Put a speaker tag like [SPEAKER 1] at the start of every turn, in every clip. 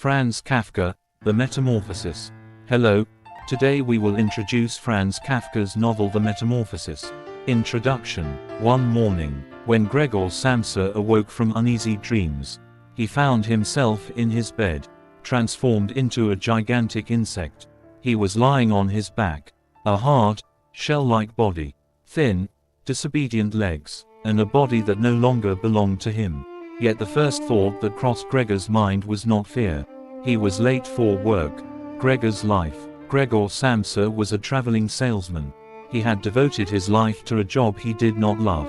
[SPEAKER 1] Franz Kafka, The Metamorphosis. Hello, today we will introduce Franz Kafka's novel The Metamorphosis. Introduction. One morning, when Gregor Samsa awoke from uneasy dreams, he found himself in his bed, transformed into a gigantic insect. He was lying on his back, a hard, shell-like body, thin, disobedient legs, and a body that no longer belonged to him. Yet the first thought that crossed Gregor's mind was not fear. He was late for work. Gregor's life. Gregor Samsa was a traveling salesman. He had devoted his life to a job he did not love,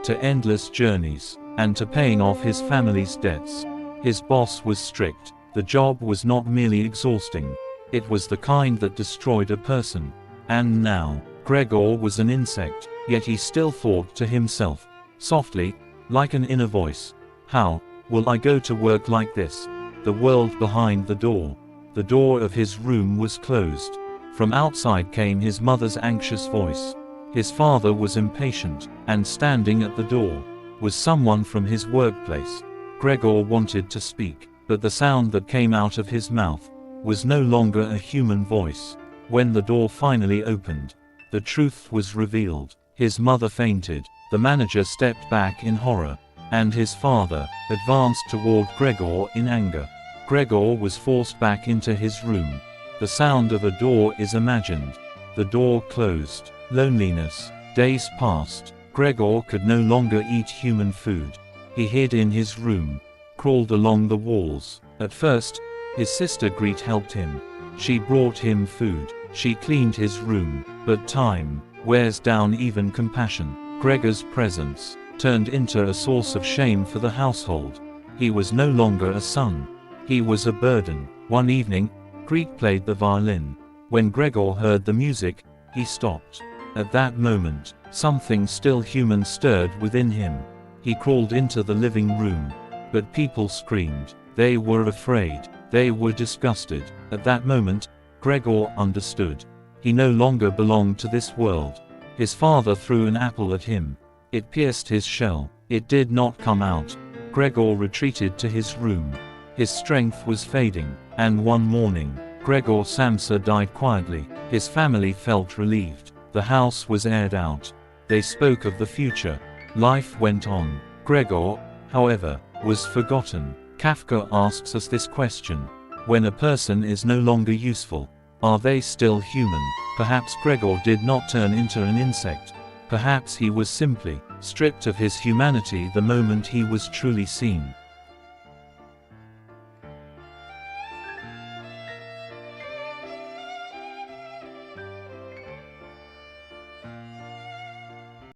[SPEAKER 1] to endless journeys, and to paying off his family's debts. His boss was strict. The job was not merely exhausting, it was the kind that destroyed a person. And now, Gregor was an insect, yet he still thought to himself, softly, like an inner voice, "How will I go to work like this?" The world behind the door. The door of his room was closed. From outside came his mother's anxious voice. His father was impatient, and standing at the door was someone from his workplace. Gregor wanted to speak, but the sound that came out of his mouth was no longer a human voice. When the door finally opened, the truth was revealed. His mother fainted, the manager stepped back in horror, and his father advanced toward Gregor in anger. Gregor was forced back into his room. The sound of a door is imagined. The door closed. Loneliness. Days passed. Gregor could no longer eat human food. He hid in his room, crawled along the walls. At first, his sister Greet helped him. She brought him food. She cleaned his room. But time wears down even compassion. Gregor's presence turned into a source of shame for the household. He was no longer a son. He was a burden. One evening, Greet played the violin. When Gregor heard the music, he stopped. At that moment, something still human stirred within him. He crawled into the living room. But people screamed. They were afraid. They were disgusted. At that moment, Gregor understood. He no longer belonged to this world. His father threw an apple at him. It pierced his shell. It did not come out. Gregor retreated to his room. His strength was fading, and one morning, Gregor Samsa died quietly. His family felt relieved. The house was aired out. They spoke of the future. Life went on. Gregor, however, was forgotten. Kafka asks us this question. When a person is no longer useful, are they still human? Perhaps Gregor did not turn into an insect. Perhaps he was simply stripped of his humanity the moment he was truly seen.